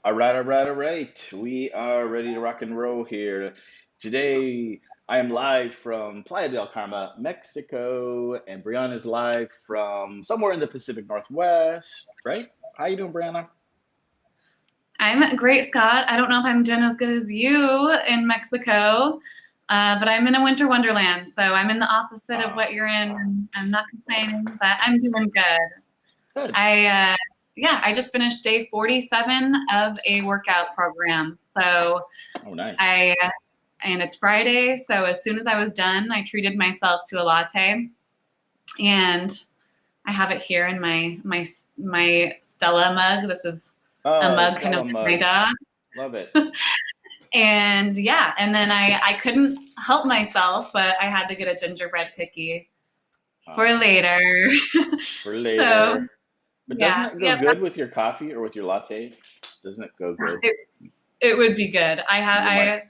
All right. We are ready to rock and roll here. Today, I am live from Playa del Carmen, Mexico, and Brianna is live from somewhere in the Pacific Northwest, right? How you doing, Brianna? I'm great, Scott. I don't know if I'm doing as good as you in Mexico, but I'm in a winter wonderland. So I'm in the opposite of Ah, what you're in. I'm not complaining, but I'm doing good. good. I just finished day 47 of a workout program. Oh, nice. I, and it's Friday. So as soon as I was done, I treated myself to a latte, and I have it here in my Stella mug. This is a Oh, the mug kind of Stella like my mug. dog. Love it. And yeah, and then I couldn't help myself, but I had to get a gingerbread cookie for Oh, later. for So later. But doesn't yeah, it go yeah, good with your coffee or with your latte? Doesn't it go good? it, it would be good. You might. I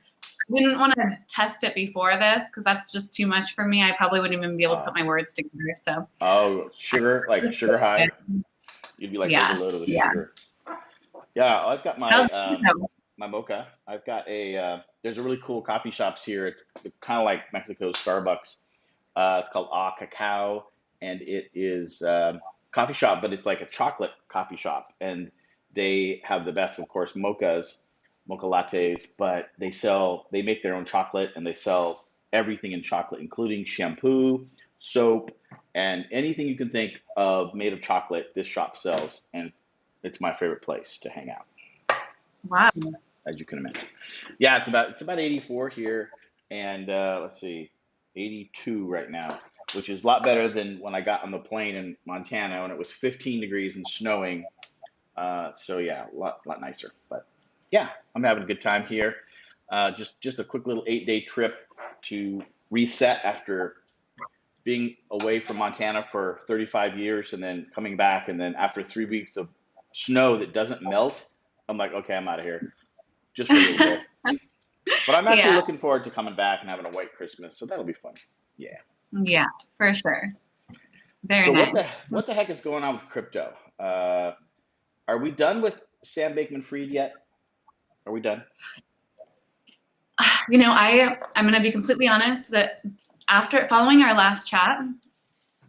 didn't want to test it before this because that's just too much for me. I probably wouldn't even be able to Uh, put my words together. So oh, sugar, like just sugar high. You'd be like yeah, overloaded with yeah. sugar. Yeah, I've got How's my mocha. I've got a there's a really cool coffee shops here. It's kind of like Mexico's Starbucks. It's called Ah Cacao, and it is coffee shop, but it's like a chocolate coffee shop, and they have the best, of course, mocha lattes. But they make their own chocolate, and they sell everything in chocolate, including shampoo, soap, and anything you can think of made of chocolate. This shop sells, and it's my favorite place to hang out, wow? as you can imagine. Yeah, it's about 84 here, and let's see, 82 right now, which is a lot better than when I got on the plane in Montana when it was 15 degrees and snowing. So yeah, lot nicer. But yeah, I'm having a good time here. Just a quick little 8-day trip to reset after being away from Montana for 35 years and then coming back, and then after 3 weeks of snow that doesn't melt, I'm like, okay, I'm out of here just for a little bit. But I'm actually Yeah, looking forward to coming back and having a white Christmas, so that'll be fun. Yeah. yeah, for sure. Very So nice. what the heck is going on with crypto? Are we done with Sam Bankman-Fried yet? Are we done? I'm going to be completely honest that after following our last chat,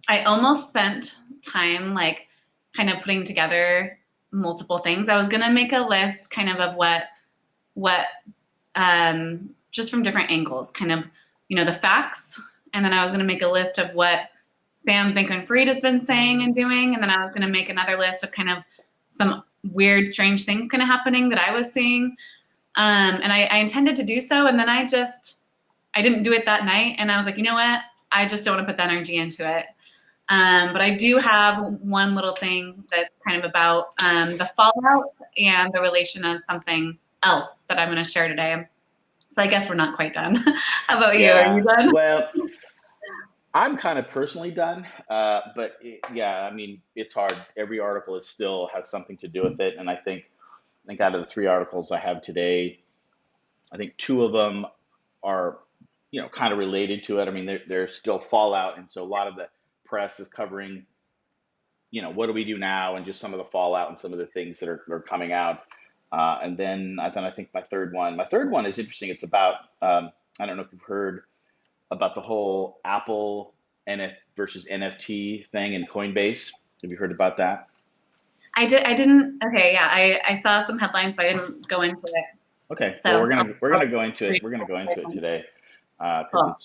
I almost spent time like kind of putting together multiple things. I was gonna make a list kind of what just from different angles, kind of the facts, and then I was gonna make a list of what Sam Bankman-Fried has been saying and doing, and then I was gonna make another list of kind of some weird, strange things kind of happening that I was seeing, and I intended to do so, and then I didn't do it that night, and I was like, you know what? I just don't want to put the energy into it. But I do have one little thing that's kind of about the fallout and the relation of something else that I'm going to share today. So I guess we're not quite done. How about you? Are you Yeah. done? Well, I'm kind of personally done, but yeah, I mean, it's hard. Every article is still has something to do with it, and I think out of the three articles I have today, I think two of them are, kind of related to it. I mean, they're still fallout, and so a lot of the press is covering, what do we do now, and just some of the fallout and some of the things that are coming out. And then I think my third one is interesting. It's about I don't know if you've heard about the whole Apple NF versus NFT thing in Coinbase. Have you heard about that? I did. I didn't. Okay, yeah. I saw some headlines, but I didn't go into it. Okay, well So we're I'll gonna go into it. read We're gonna go into it it. today because Cool.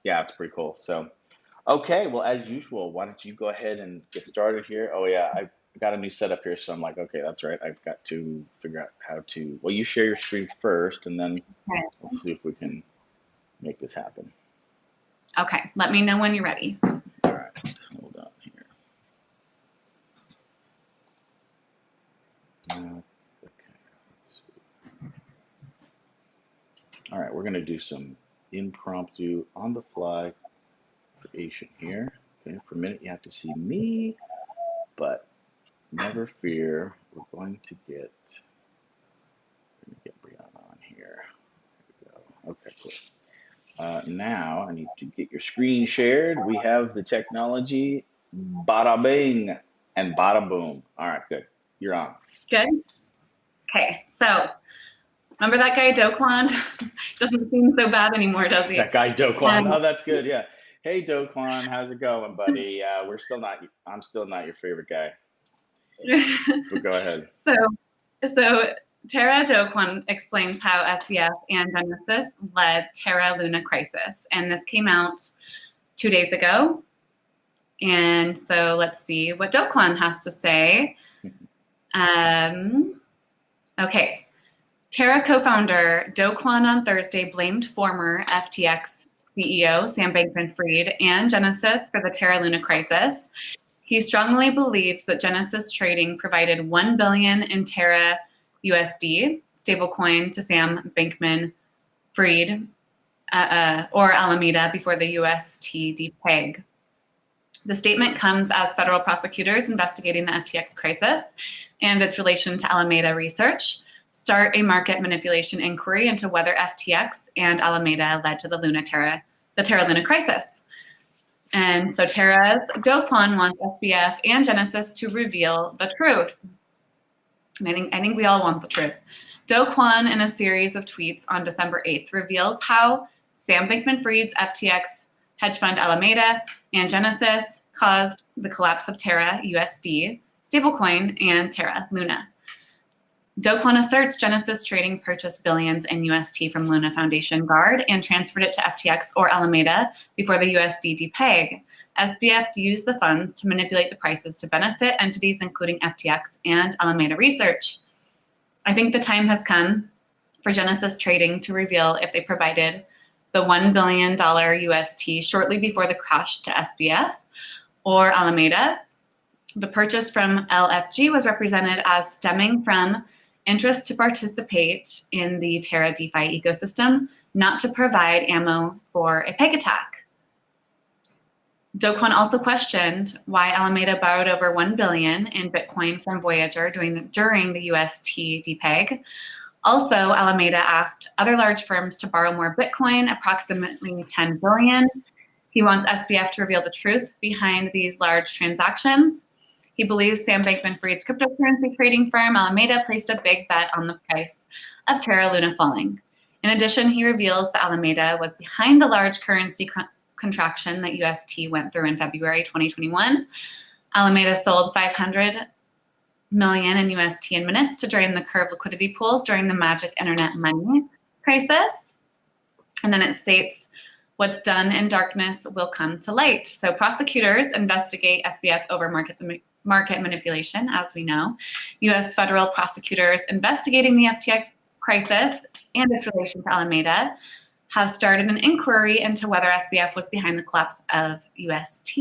it's pretty cool. So okay, well as usual, why don't you go ahead and get started here? Oh yeah, I've got a new setup here, so I'm like, okay, that's right. I've got to figure out how to. Well, you share your screen first, and then we'll see if we can make this happen. Okay. Let me know when you're ready. All right, hold on here. Okay, let's see. All right, we're gonna do some impromptu on the fly creation here. Okay, for a minute you have to see me, but never fear. We're going to get Brianna on here. There we go. Okay, cool. Now I need to get your screen shared. We have the technology. Bada bing and bada boom. All right, good. You're on. Good. Okay, so remember that guy Do Kwon? Doesn't seem so bad anymore, does he? That guy Do Kwon. Um, Oh, that's good. Yeah. Hey, Do Kwon, how's it going, buddy? We're still not. I'm still not your favorite guy. But go ahead. so, so Terra Do Kwon explains how SBF and Genesis led Terra Luna crisis, and this came out 2 days ago. And so let's see what Do Kwon has to say. Okay. Terra co-founder Do Kwon on Thursday blamed former FTX CEO Sam Bankman-Fried and Genesis for the Terra Luna crisis. He strongly believes that Genesis Trading provided $1 billion in Terra USD stablecoin to Sam Bankman-Fried or Alameda before the UST depeg. The statement comes as federal prosecutors investigating the FTX crisis and its relation to Alameda Research start a market manipulation inquiry into whether FTX and Alameda led to the Terra Luna crisis. And so Terra's Do Kwon wants SBF and Genesis to reveal the truth. And I think we all want the truth. Do Kwon, in a series of tweets on December 8th, reveals how Sam Bankman-Fried's FTX hedge fund Alameda and Genesis caused the collapse of Terra USD stablecoin and Terra Luna. Do Kwon asserts Genesis Trading purchased billions in UST from Luna Foundation Guard and transferred it to FTX or Alameda before the USD depeg. SBF used the funds to manipulate the prices to benefit entities including FTX and Alameda Research. I think the time has come for Genesis Trading to reveal if they provided the $1 billion UST shortly before the crash to SBF or Alameda. The purchase from LFG was represented as stemming from interest to participate in the Terra DeFi ecosystem, not to provide ammo for a peg attack. Do Kwon also questioned why Alameda borrowed over $1 billion in Bitcoin from Voyager during the UST depeg. Also, Alameda asked other large firms to borrow more Bitcoin, approximately $10 billion. He wants SBF to reveal the truth behind these large transactions. He believes Sam Bankman-Fried's cryptocurrency trading firm Alameda placed a big bet on the price of Terra Luna falling. In addition, he reveals that Alameda was behind the large currency contraction that UST went through in February 2021. Alameda sold $500 million in UST in minutes to drain the Curve liquidity pools during the magic internet money crisis. And then it states, what's done in darkness will come to light. So prosecutors investigate SBF over market manipulation, as we know. U.S. federal prosecutors investigating the FTX crisis and its relation to Alameda have started an inquiry into whether SBF was behind the collapse of UST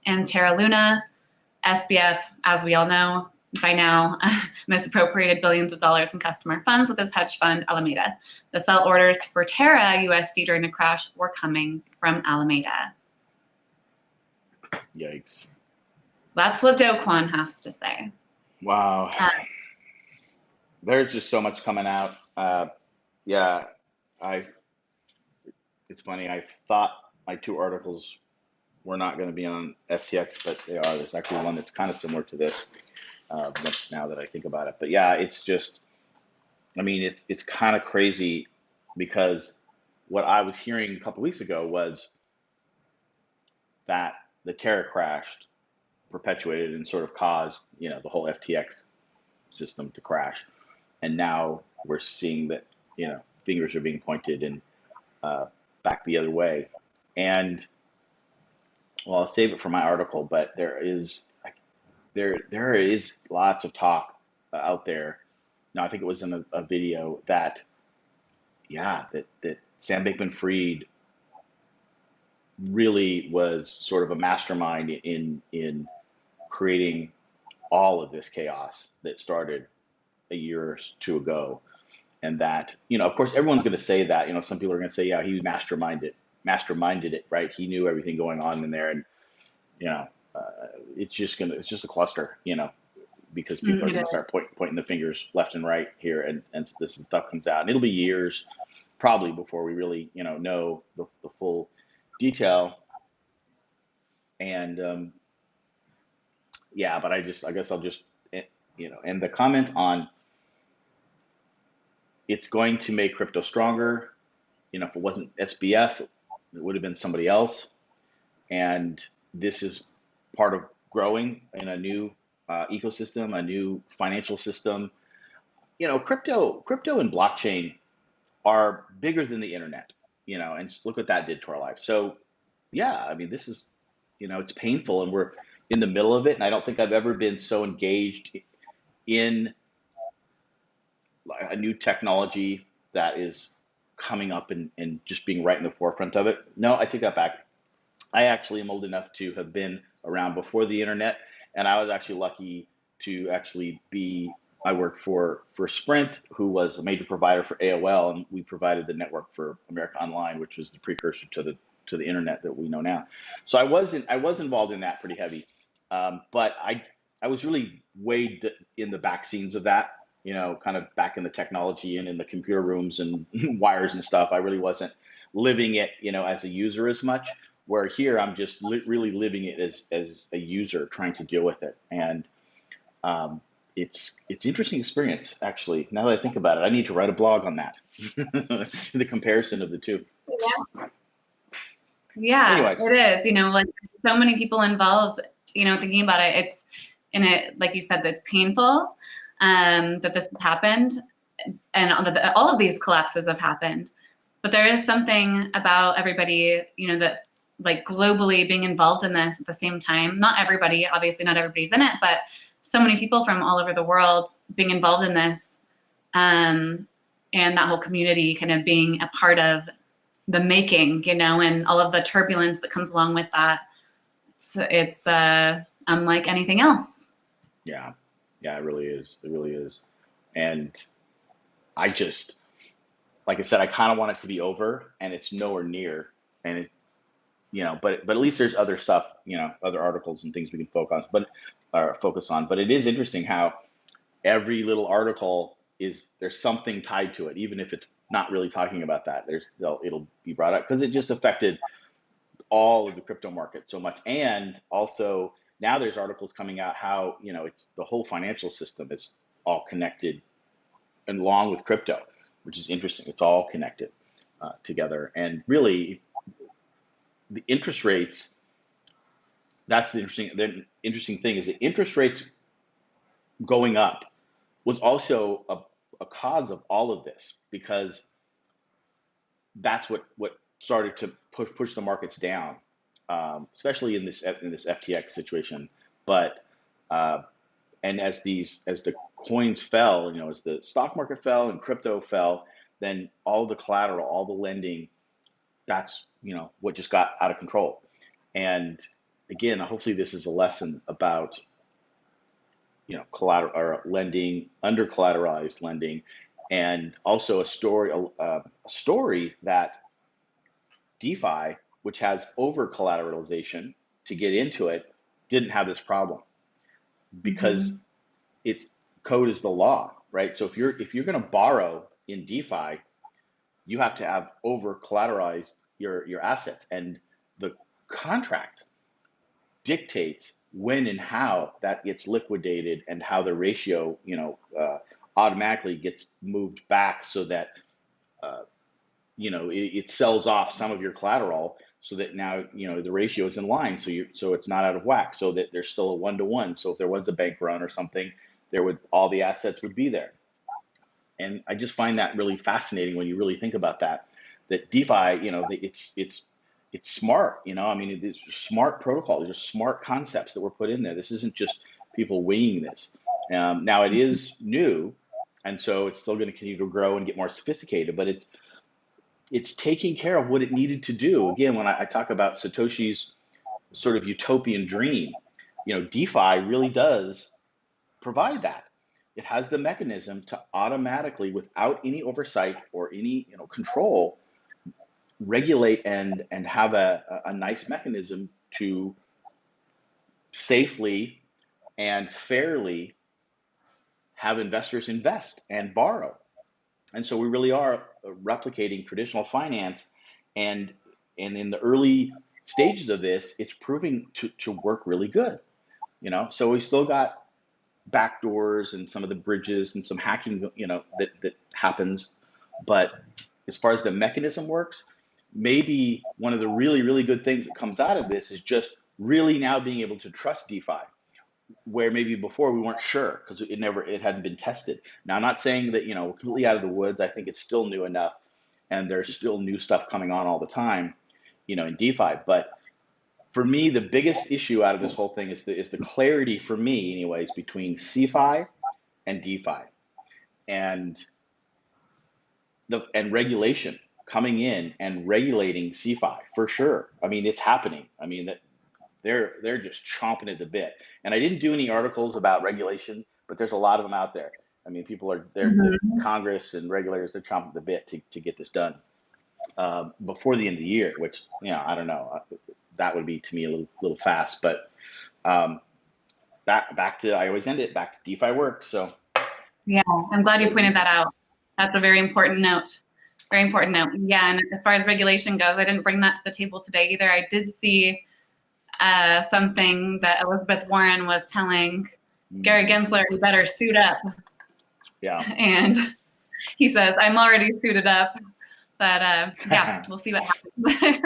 and Terra Luna. SBF, as we all know by now, misappropriated billions of dollars in customer funds with his hedge fund, Alameda. The sell orders for Terra USD during the crash were coming from Alameda. Yikes. That's what Do Kwon has to say. Wow. There's just so much coming out. Yeah, it's funny. I thought my two articles were not going to be on FTX, but they are. There's actually one that's kind of similar to this, now that I think about it. But yeah, it's just, I mean, it's kind of crazy because what I was hearing a couple weeks ago was that the Terra crashed, perpetuated, and sort of caused, the whole FTX system to crash. And now we're seeing that, fingers are being pointed and back the other way. And well, I'll save it for my article, but there is lots of talk out there. Now, I think it was in a video that, yeah, that Sam Bankman-Fried really was sort of a mastermind in creating all of this chaos that started a year or two ago. And that, of course, everyone's going to say that. Some people are going to say, yeah, he masterminded it, right? He knew everything going on in there, and it's just a cluster, because people are going to start pointing the fingers left and right here, and this stuff comes out, and it'll be years probably before we really, know the full detail. And yeah, but I guess I'll just, and the comment on it's going to make crypto stronger. If it wasn't SBF, it would have been somebody else. And this is part of growing in a new ecosystem, a new financial system. Crypto and blockchain are bigger than the internet, and look what that did to our lives. So, yeah, I mean, this is, it's painful and we're in the middle of it. And I don't think I've ever been so engaged in a new technology that is coming up and just being right in the forefront of it. No, I take that back. I actually am old enough to have been around before the internet, and I was actually lucky to actually be. I worked for Sprint, who was a major provider for AOL, and we provided the network for America Online, which was the precursor to the internet that we know now. So I was involved in that pretty heavy, but I was really way in the back scenes of that. Kind of back in the technology and in the computer rooms and wires and stuff. I really wasn't living it, as a user as much. Where here I'm just really living it as a user trying to deal with it, and it's interesting experience actually. Now that I think about it, I need to write a blog on that, the comparison of the two. Yeah, Anyways, it is. Like so many people involved. Thinking about it, like you said, that's painful that this has happened, and all of these collapses have happened. But there is something about everybody, that like globally being involved in this at the same time. Not everybody, obviously, not everybody's in it, but so many people from all over the world being involved in this, and that whole community kind of being a part of the making, and all of the turbulence that comes along with that. So it's unlike anything else. yeah, it really is. It really is. And I just, like I said, I kind of want it to be over, and it's nowhere near. And but at least there's other stuff, other articles and things we can focus on. But it is interesting how every little article there's something tied to it, even if it's not really talking about that. It'll be brought up because it just affected all of the crypto market so much. And also now there's articles coming out how, it's the whole financial system is all connected and along with crypto, which is interesting. It's all connected together. And really the interest rates, that's the interesting thing is the interest rates going up was also a cause of all of this, because that's what started to push the markets down, especially in this FTX situation. But and as the coins fell, as the stock market fell and crypto fell, then all the collateral, all the lending, that's what just got out of control. And again, hopefully this is a lesson about collateral or lending, under collateralized lending, and also a story that DeFi, which has over collateralization to get into it, didn't have this problem because Mm-hmm. it's code is the law, right? So if you're going to borrow in DeFi, you have to have over collateralized your assets, and the contract dictates when and how that gets liquidated and how the ratio, automatically gets moved back so that it sells off some of your collateral so that now the ratio is in line, so it's not out of whack, so that there's still a 1-to-1. So if there was a bank run or something, all the assets would be there. And I just find that really fascinating when you really think about that DeFi, it's smart, I mean, it's smart protocol. These are smart concepts that were put in there. This isn't just people winging this. Now it is new, and so it's still going to continue to grow and get more sophisticated, but it's taking care of what it needed to do. Again, when I talk about Satoshi's sort of utopian dream, DeFi really does provide that. It has the mechanism to automatically, without any oversight or any control, regulate and have a nice mechanism to safely and fairly have investors invest and borrow. And so we really are replicating traditional finance, and in the early stages of this, it's proving to work really good. So we still got backdoors and some of the bridges and some hacking, that happens But as far as the mechanism works, maybe one of the really, really good things that comes out of this is just really now being able to trust DeFi, where maybe before we weren't sure because it hadn't been tested. Now, I'm not saying that, we're completely out of the woods. I think it's still new enough, and there's still new stuff coming on all the time, in DeFi. But for me, the biggest issue out of this whole thing is the clarity for me, anyways, between CeFi and DeFi, and and regulation coming in and regulating CeFi for sure. I mean, it's happening. I mean that they're just chomping at the bit. And I didn't do any articles about regulation, but there's a lot of them out there. I mean, people are there, the Mhm. Congress and regulators, they're chomping at the bit to get this done before the end of the year, which, I don't know. That would be to me a little fast, but um, back to, I always end it back to DeFi works. So Yeah, I'm glad you go pointed that DeFi. out. That's a very important note. Very important note. Yeah, and as far as regulation goes, I didn't bring that to the table today either. I did see something that Elizabeth Warren was telling Gary Mm, Gensler, you better suit up. yeah. And he says, I'm already suited up. But yeah, we'll see what happens there.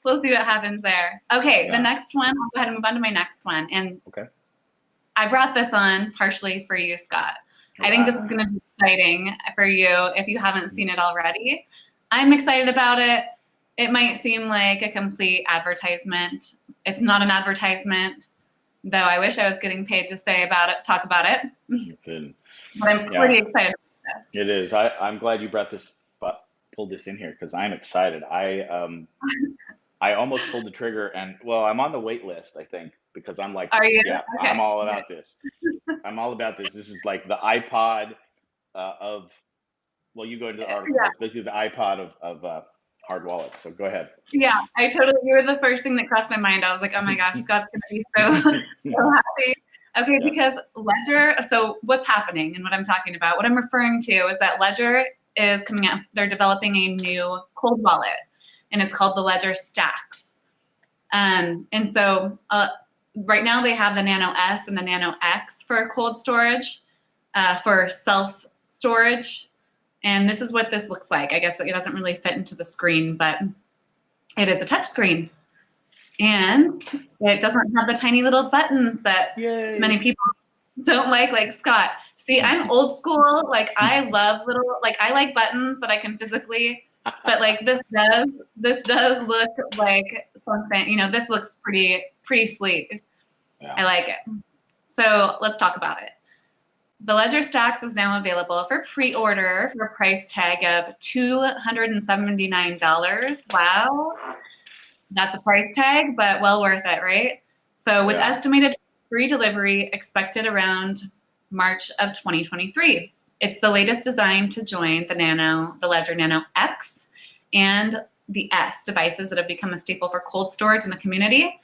We'll see what happens there. Okay, the Yeah. next one, I'll go ahead and move on to my next one. And Okay. I brought this on partially for you, Scott. I think this is Ah. going to be exciting for you if you haven't seen it already. I'm excited about it. It might seem like a complete advertisement. It's not an advertisement, though I wish I was getting paid to talk about it. You could. But I'm Yeah, pretty excited about this. it is. I'm glad you pulled this in here because I'm excited. I almost pulled the trigger, and well, I'm on the wait list, I think, because I'm like, Are you? yeah, I'm Okay. all about this. I'm all about this. This is like the iPod of, well, you go into the article, Yeah. but it's basically the iPod of hard wallets. So go ahead. Yeah, you were the first thing that crossed my mind. I was like, oh my gosh, Scott's gonna be so happy. Okay, Yeah. because Ledger, so what's happening and what I'm talking about, what I'm referring to is that Ledger is coming out, they're developing a new cold wallet, and it's called the Ledger Stacks. And so right now they have the Nano S and the Nano X for cold storage, for self storage. And this is what this looks like. I guess it doesn't really fit into the screen, but it is a touch screen. And it doesn't have the tiny little buttons that many Yay. people don't like Scott. See, I'm old school. Like I love I like buttons that I can physically, but like this does look like something, this looks pretty sleek. Yeah. I like it. So let's talk about it. The Ledger Stacks is now available for pre-order for a price tag of $279. Wow. That's a price tag, but well worth it, right? So with Yeah. estimated free delivery expected around March of 2023. It's the latest design to join the Ledger Nano X and the S devices that have become a staple for cold storage in the community.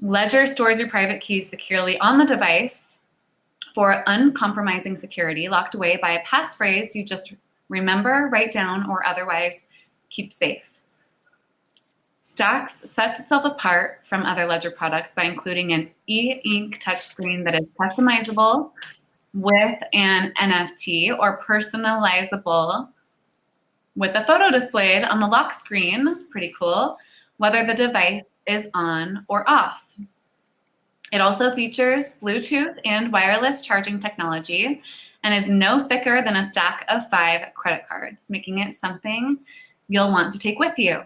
Ledger stores your private keys securely on the device for uncompromising security, locked away by a passphrase you just remember, write down, or otherwise keep safe. Stacks sets itself apart from other Ledger products by including an e-ink touchscreen that is customizable with an NFT or personalizable with a photo displayed on the lock screen, pretty cool, whether the device is on or off. It also features Bluetooth and wireless charging technology and is no thicker than a stack of 5 credit cards, making it something you'll want to take with you.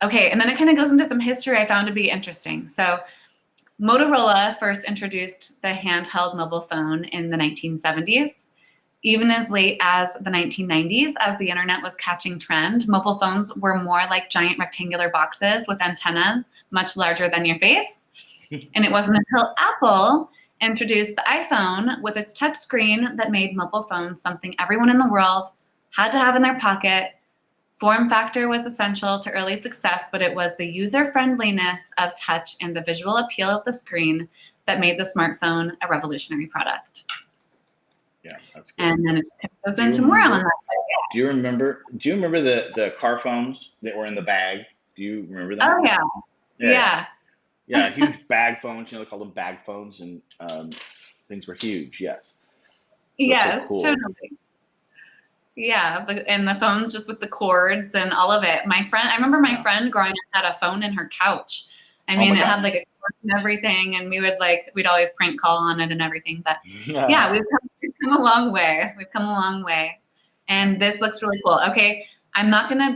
Okay, and then it kind of goes into some history I found to be interesting. So Motorola first introduced the handheld mobile phone in the 1970s. Even as late as the 1990s, as the internet was catching trend, mobile phones were more like giant rectangular boxes with antenna much larger than your face. And it wasn't until Apple introduced the iPhone with its touchscreen that made mobile phones something everyone in the world had to have in their pocket. Form factor was essential to early success, but it was the user-friendliness of touch and the visual appeal of the screen that made the smartphone a revolutionary product. Yeah, that's good. And then it just goes Do you into more on remember? that. Do you remember the car phones that were in the bag? Do you remember them? Oh yeah, Yeah, yeah, yeah, yeah. Huge bag phones. They called them bag phones, and things were huge. Yes, those are so yes, cool. totally. Yeah, and the phones just with the cords and all of it. I remember my Yeah. friend growing up had a phone in her couch. I Oh mean, my it gosh. had like a cord and everything, and we'd always prank call on it and everything. But Yeah. yeah, we've come a long way. We've come a long way. Yeah. And this looks really cool. Okay, I'm not gonna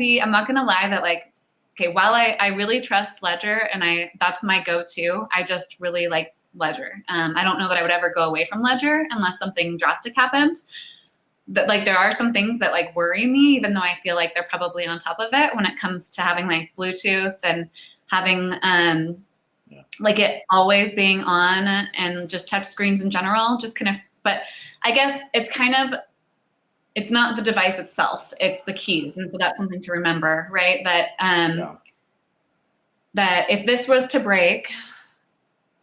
lie that like, okay, while I really trust Ledger and that's my go-to, I just really like Ledger. I don't know that I would ever go away from Ledger unless something drastic happened. That like there are some things that like worry me, even though I feel like they're probably on top of it when it comes to having like Bluetooth and having Yeah. like it always being on and just touch screens in general, just kind of. But I guess it's not the device itself; it's the keys, and so that's something to remember, right? Yeah. That if this was to break,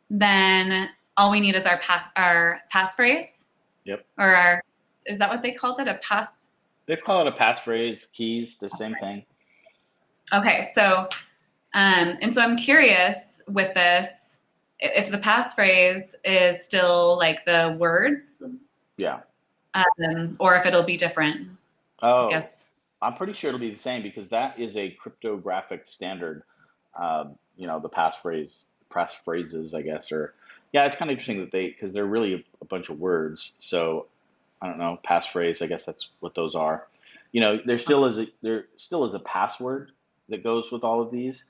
then all we need is our passphrase Yep. or our is that what they called it? A pass. They call it a passphrase, keys, the same thing. Okay, so and so I'm curious with this if the passphrase is still like the words, Yeah. or if it'll be different. I Oh, guess. I'm pretty sure it'll be the same because that is a cryptographic standard. The passphrases, I guess, or yeah, it's kind of interesting that because they're really a bunch of words. So I don't know, passphrase. I guess that's what those are. There still is a password that goes with all of these,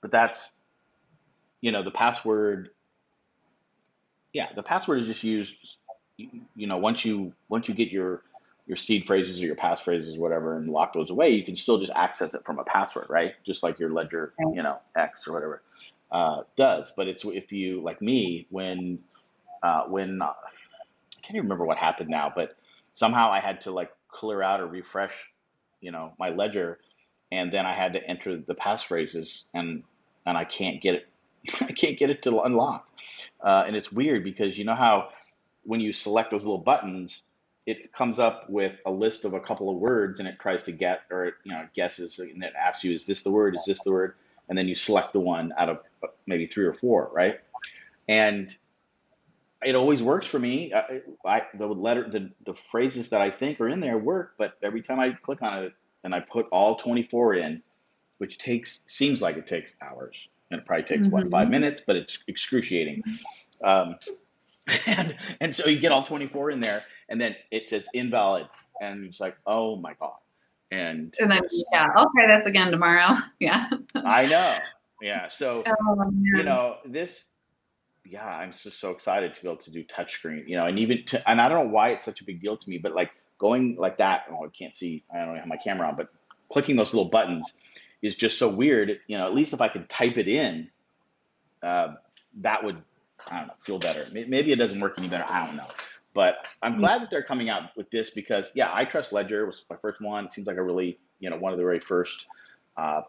but that's the password. Yeah, the password is just used. Once you get your seed phrases or your passphrases, whatever, and lock those away, you can still just access it from a password, right? Just like your Ledger, X or whatever does. But it's if you like me when I can't even remember what happened now, but somehow I had to like clear out or refresh, my ledger, and then I had to enter the passphrases, and I can't get it. I can't get it to unlock, and it's weird because you know how when you select those little buttons, it comes up with a list of a couple of words, and it tries to get or it guesses, and it asks you, "Is this the word? Is this the word?" And then you select the one out of maybe three or four, right? And it always works for me. The phrases that I think are in there work, but every time I click on it and I put all 24 in, which seems like it takes hours, and it probably takes what, Mm-hmm. 5 minutes, but it's excruciating. Um, and so you get all 24 in there, and then it says invalid, and it's like, oh my god. And And then it's yeah, I'll try this again tomorrow. Yeah. I know, yeah. So Oh man. this yeah, I'm just so excited to be able to do touchscreen, and I don't know why it's such a big deal to me, but like going like that, oh, I can't see, I don't have my camera on, but clicking those little buttons is just so weird. At least if I could type it in, uh, that would, I don't know, feel better. Maybe it doesn't work any better. I don't know. But I'm Yeah. glad that they're coming out with this because, yeah, I Trust Ledger was my first one. It seems like a really, one of the very first uh,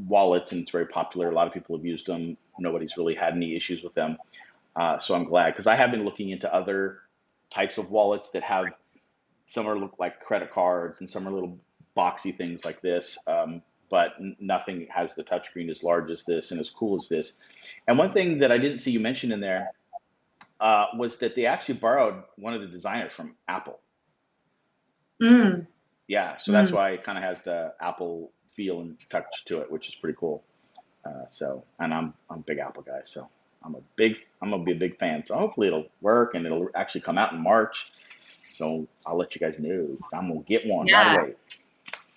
wallets, and it's very popular. A lot of people have used them. Nobody's really had any issues with them. So I'm glad because I have been looking into other types of wallets that have some are look like credit cards and some are little boxy things like this. But nothing has the touchscreen as large as this and as cool as this. And one thing that I didn't see you mention in there was that they actually borrowed one of the designers from Apple. Mm, Yeah, so that's mm. why it kind of has the Apple feel and touch to it, which is pretty cool. And I'm a big Apple guy, so I'm gonna be a big fan. So hopefully it'll work and it'll actually come out in March. So I'll let you guys know 'cause I'm gonna get one right Yeah. away.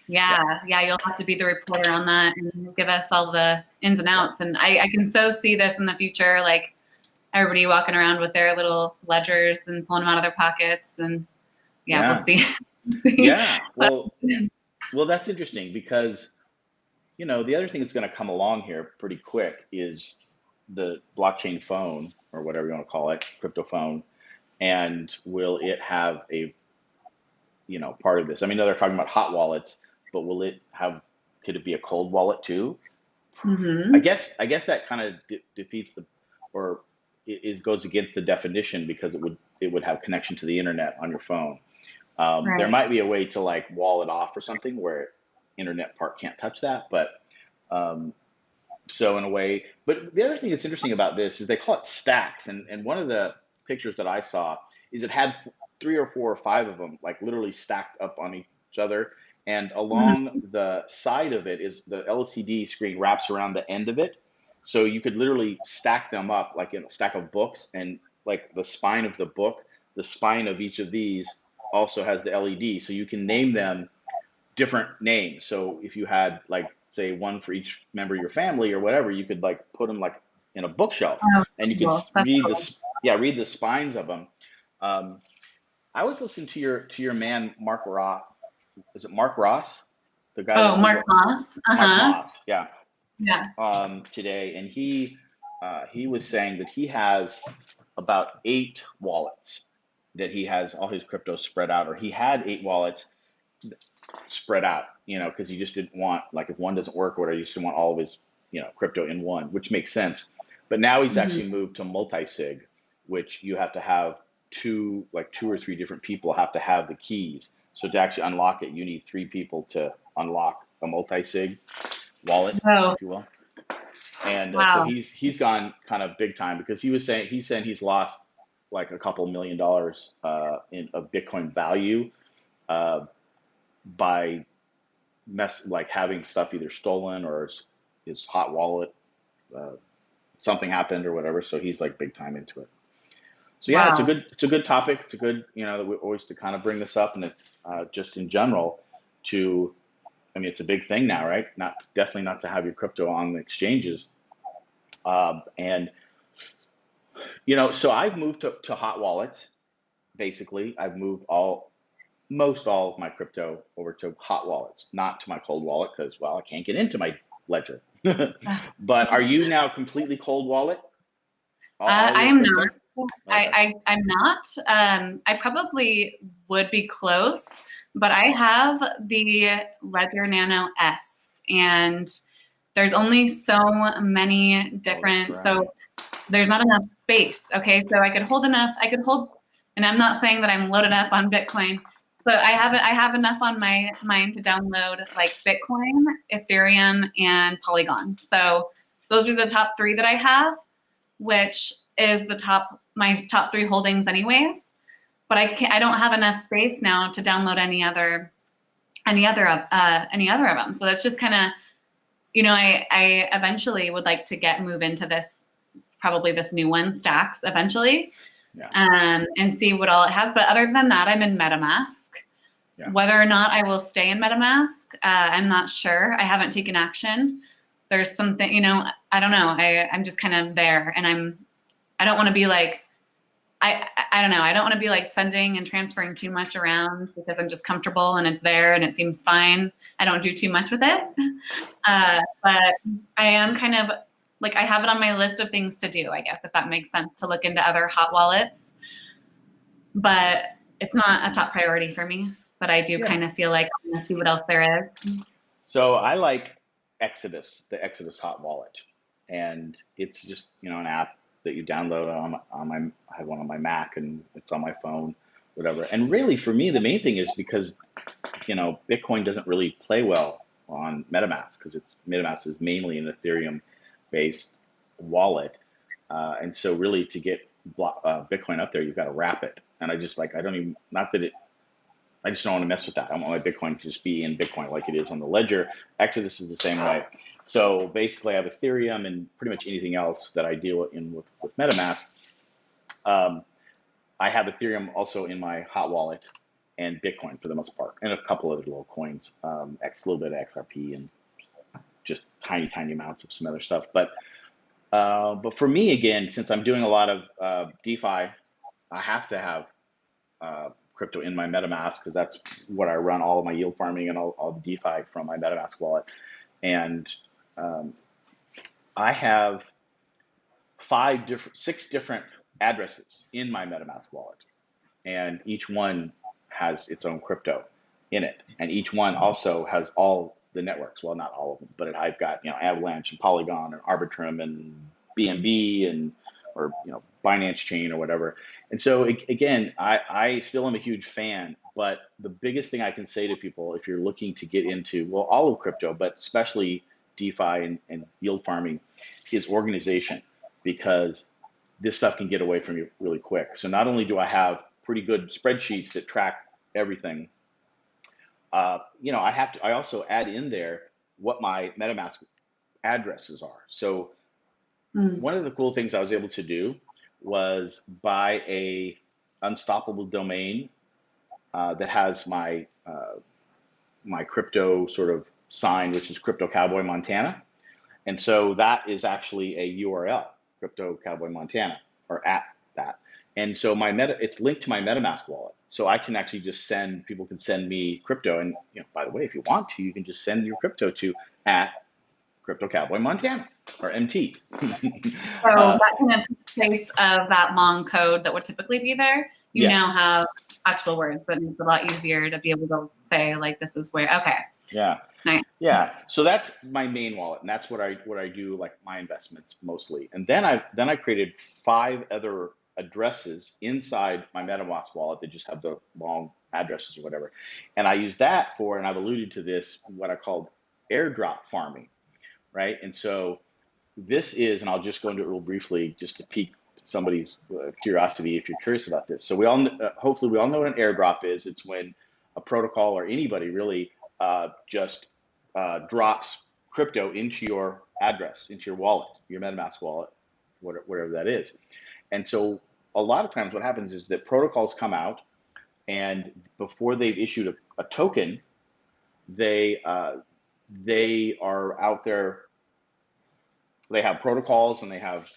Yeah, Yeah. You'll have to be the reporter on that and give us all the ins and yeah, outs. And I can so see this in the future, like everybody walking around with their little ledgers and pulling them out of their pockets. And yeah, we'll yeah, see. yeah. But Well, that's interesting because the other thing that's going to come along here pretty quick is the blockchain phone or whatever you want to call it, crypto phone. And will it have a, part of this? I mean, they're talking about hot wallets, but could it be a cold wallet too? I mhm. guess, I guess that kind of defeats or goes against the definition because it would have connection to the internet on your phone. There Right. might be a way to like wall it off or something where internet part can't touch that, but um, so in a way, but the other thing that's interesting about this is they call it stacks, and one of the pictures that I saw is it had three or four or five of them like literally stacked up on each each other. And along Mhm. the side of it is the LCD screen wraps around the end of it. So you could literally stack them up like in a stack of books, and like the spine of the book, the spine of each of these also has the LED. So you can name them different names. So if you had like say one for each member of your family or whatever, you could like put them like in a bookshelf, Oh, and you could cool. That's read cool. this, yeah, read the spines of them. Um, I was listening to your man Mark Ross. Is it Mark Ross, the guy Oh, that Mark Moss. Mark Uh-huh. Moss? Yeah. Yeah. Today, and he was saying that he has about 8 wallets, that he has all his crypto spread out, or he had 8 wallets spread out, because he just didn't want, like, if one doesn't work or whatever, he just didn't want all of his, crypto in one, which makes sense. But now he's Mhm. actually moved to multi-sig, which you have to have like 2 or 3 different people have to have the keys. So to actually unlock it, you need 3 people to unlock a multi-sig wallet, Oh, if you will. And so wow. he's gone kind of big time, because he's saying he's lost like a couple $1 million in of Bitcoin value, uh, by like having stuff either stolen, or his hot wallet, uh, something happened or whatever. So he's like big time into it. So yeah, Wow. it's a good topic. It's a good, that we always to kind of bring this up, and it's just in general to, I mean, it's a big thing now, right? Not definitely not to have your crypto on the exchanges. And so I've moved to hot wallets. Basically, I've moved most all of my crypto over to hot wallets, not to my cold wallet, because, well, I can't get into my ledger. But are you now completely cold wallet? All I your am crypto? not. Okay. I'm not. I probably would be close, but I have the Ledger Nano S, and there's only so many Oh, that's different. So right. there's not enough space. Okay, so I could hold enough. I could hold, and I'm not saying that I'm loaded up on Bitcoin, but I have enough on my mine to download like Bitcoin, Ethereum, and Polygon. So those are the top three that I have, which is my top three holdings anyways. But I don't have enough space now to download any other of them. So that's just kind of, I eventually would like to move into this, probably this new one, Stacks, eventually, Yeah. and see what all it has. But other than that, I'm in MetaMask. Yeah. Whether or not I will stay in MetaMask, I'm not sure. I haven't taken action. There's something, I don't know. I'm just kind of there, and I don't want to be like, I don't know. I don't want to be like sending and transferring too much around, because I'm just comfortable and it's there and it seems fine. I don't do too much with it. But I am kind of like, I have it on my list of things to do, I guess, if that makes sense, to look into other hot wallets. But it's not a top priority for me. But I do Yeah. kind of feel like I'm going to see what else there is. So I like the Exodus hot wallet, and it's just, an app that you download on my, I have one on my Mac, and it's on my phone, whatever. And really, for me, the main thing is because, Bitcoin doesn't really play well on MetaMask, because MetaMask is mainly an Ethereum based wallet. And so really, to get Bitcoin up there, you've got to wrap it. And I just like, I don't even, not that it, I just don't want to mess with that. I want my Bitcoin to just be in Bitcoin like it is on the ledger. Exodus is the same way. So basically, I have Ethereum and pretty much anything else that I deal in with MetaMask. Um, I have Ethereum also in my hot wallet, and Bitcoin for the most part, and a couple other little coins, a little bit of XRP, and just tiny, tiny amounts of some other stuff. But for me, again, since I'm doing a lot of DeFi, I have to have crypto in my MetaMask, because that's what I run all of my yield farming and all the DeFi from my MetaMask wallet. And um, I have 6 different addresses in my MetaMask wallet, and each one has its own crypto in it, and each one also has all the networks. Well, not all of them, but I've got Avalanche and Polygon and Arbitrum and BNB and or Binance Chain or whatever. And so again, I still am a huge fan, but the biggest thing I can say to people, if you're looking to get into, well, all of crypto, but especially DeFi and yield farming, is organization, because this stuff can get away from you really quick. So not only do I have pretty good spreadsheets that track everything, I also add in there what my MetaMask addresses are. So Mm. one of the cool things I was able to do was buy a unstoppable domain that has my crypto sort of sign, which is Crypto Cowboy Montana. And so that is actually a URL, Crypto Cowboy Montana, or at that. And so it's linked to my MetaMask wallet. So I can actually just people can send me crypto. And by the way, if you want to, you can just send your crypto to at Crypto Cowboy Montana or MT. So uh, that kind of takes place of that long code that would typically be there. You now yes. have actual words, but it's a lot easier to be able to say like this is where. Okay, Yeah. nice. Yeah, so that's my main wallet, and that's what I do, like my investments mostly. And then I created 5 other addresses inside my MetaMask wallet that just have the long addresses or whatever. And I use that for, and I've alluded to this, what I called airdrop farming, right? And so this is, and I'll just go into it real briefly just to pique somebody's curiosity if you're curious about this. So hopefully we all know what an airdrop is. It's when a protocol or anybody really just drops crypto into your address, into your wallet, your MetaMask wallet, whatever that is. And so a lot of times what happens is that protocols come out, and before they've issued a token, they they are out there. They have protocols and they have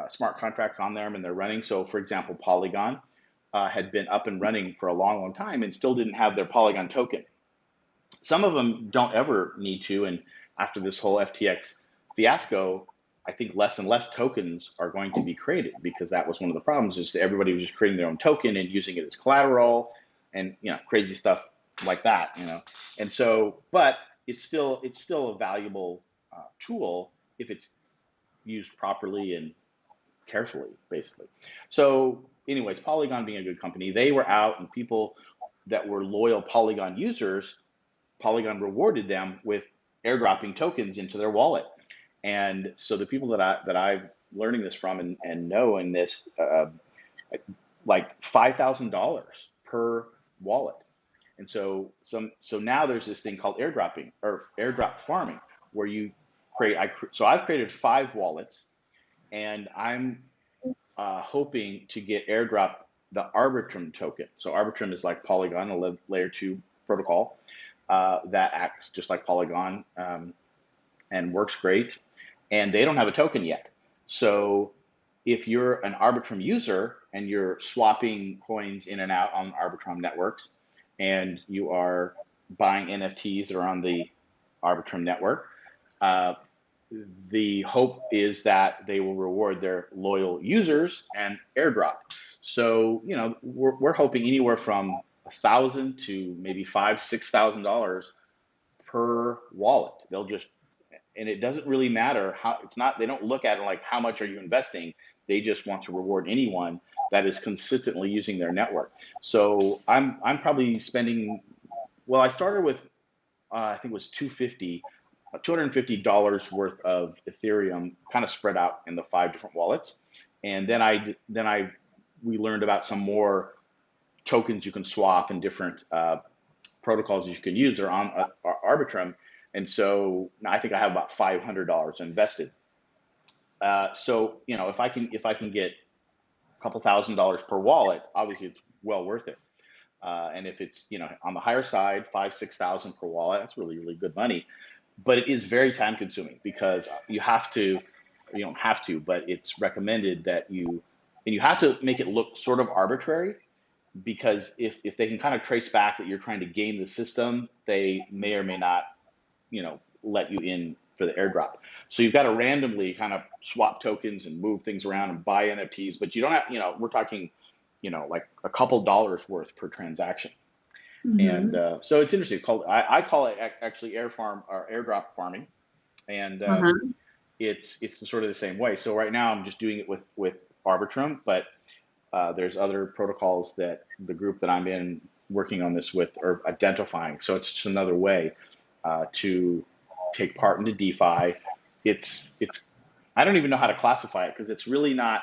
smart contracts on them, and they're running. So, for example, Polygon had been up and running for a long, long time and still didn't have their Polygon token. Some of them don't ever need to. And after this whole FTX fiasco, I think less and less tokens are going to be created, because that was one of the problems, is that everybody was just creating their own token and using it as collateral and crazy stuff like that. And so, but it's still a valuable tool if it's used properly and carefully, basically. So, anyways, Polygon being a good company, they were out, and people that were loyal Polygon users, Polygon rewarded them with airdropping tokens into their wallet. And so the people that I'm learning this from and know in this, like $5,000 per wallet. And so now there's this thing called airdropping or airdrop farming, where so I've created 5 wallets, and I'm hoping to get airdrop the Arbitrum token. So Arbitrum is like Polygon, a layer 2 protocol that acts just like Polygon, and works great. And they don't have a token yet. So if you're an Arbitrum user and you're swapping coins in and out on Arbitrum networks, and you are buying NFTs that are on the Arbitrum network, uh, the hope is that they will reward their loyal users and airdrop. So, we're hoping anywhere from 1,000 to maybe $5,000, $6,000 per wallet. And it doesn't really matter how. It's not. They don't look at it like how much are you investing. They just want to reward anyone that is consistently using their network. So I'm probably spending. Well, I started with I think it was $250 worth of Ethereum, kind of spread out in the 5 different wallets. And then we learned about some more tokens you can swap and different protocols you can use. They're on Arbitrum. And so now I think I have about $500 invested. So if I can get a couple $1,000s per wallet, obviously it's well worth it. And if it's on the higher side, 5,000, 6,000 per wallet, that's really, really good money. But it is very time consuming, because you have to. You don't have to, but it's recommended that you have to make it look sort of arbitrary, because if they can kind of trace back that you're trying to game the system, they may or may not let you in for the airdrop. So you've got to randomly kind of swap tokens and move things around and buy NFTs, but you don't have, we're talking, like a couple dollars worth per transaction. And Mm-hmm. so it's interesting. I call it actually air farm or airdrop farming, and Uh-huh. it's sort of the same way. So right now I'm just doing it with Arbitrum, but there's other protocols that the group that I'm in working on this with are identifying. So it's just another way to take part into DeFi. It's I don't even know how to classify it, because it's really not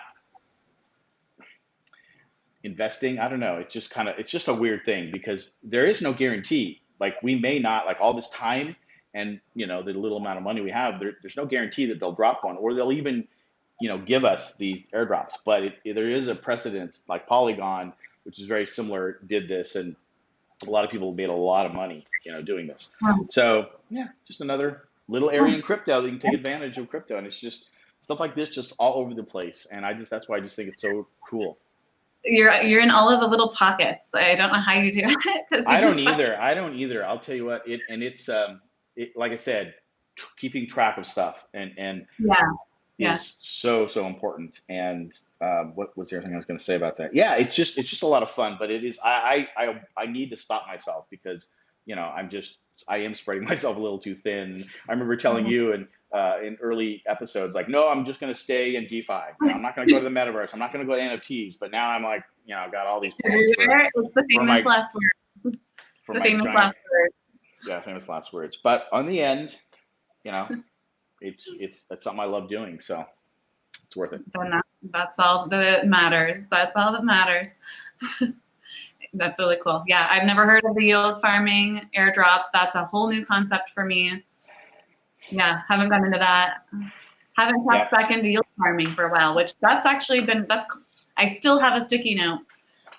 investing. I don't know. It's just a weird thing, because there is no guarantee like we may not, like all this time and the little amount of money we have, there's no guarantee that they'll drop one or they'll even give us these airdrops. But there is a precedent, like Polygon, which is very similar, did this, and a lot of people made a lot of money, doing this. So yeah, just another little area in crypto that you can take advantage of crypto, and it's just stuff like this, just all over the place. And that's why I just think it's so cool. You're in all of the little pockets. I don't know how you do it because you I don't just either. I don't either. I'll tell you what. It's like I said, keeping track of stuff and yeah, yeah. is so important. And what was the other thing I was going to say about that? Yeah, it's just a lot of fun, but it is. I need to stop myself because I am spreading myself a little too thin. I remember telling you in early episodes, like, no, I'm just going to stay in DeFi. I'm not going to go to the metaverse. I'm not going to go to NFTs. But now I'm like, I've got all these plans Everywhere. It's the for famous my last word. for The my famous giant, last word. yeah, famous last words. But on the end, you know, it's something I love doing, so it's worth it. Then that's all that matters. That's all that matters. That's really cool. Yeah, I've never heard of the yield farming airdrop. That's a whole new concept for me. Yeah, haven't gone into that. Haven't tapped back into yield farming for a while, which that's actually been, I still have a sticky note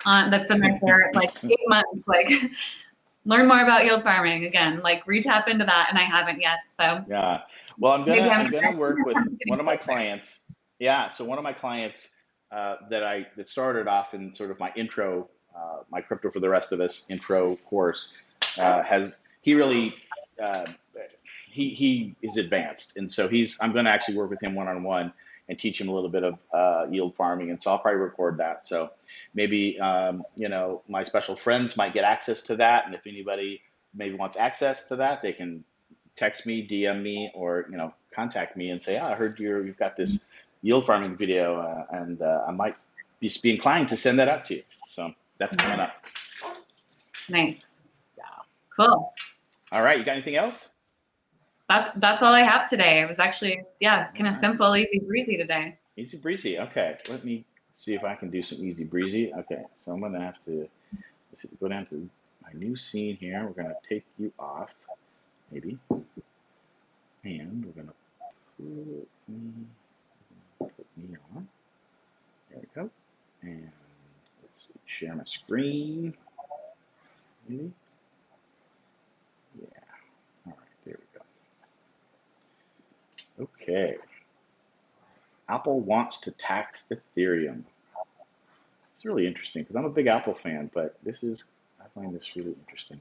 that's been there for like 8 months. Like, learn more about yield farming again, like re-tap into that, and I haven't yet. So Yeah. Well, I'm gonna work with one of my closer. clients. Yeah. So one of my clients that started off in sort of my intro, my crypto for the rest of us intro course, has he really uh, he is advanced, and so I'm going to actually work with him one on one and teach him a little bit of yield farming, and so I'll probably record that. So maybe my special friends might get access to that, and if anybody maybe wants access to that, they can text me, DM me, or contact me and say, I heard you've got this yield farming video, and I might be inclined to send that out to you. So that's coming up. Nice. Yeah. Cool. All right. You got anything else? That's all I have today. It was actually, kind of simple, easy breezy today. Easy breezy. Okay. Let me see if I can do some easy breezy. Okay. So I'm going to have to go down to my new scene here. We're going to take you off, maybe. And we're going to put me on. There we go. And let's see, share my screen. Maybe. Yeah. All right. There we go. Okay. Apple wants to tax Ethereum. It's really interesting because I'm a big Apple fan, but I find this really interesting.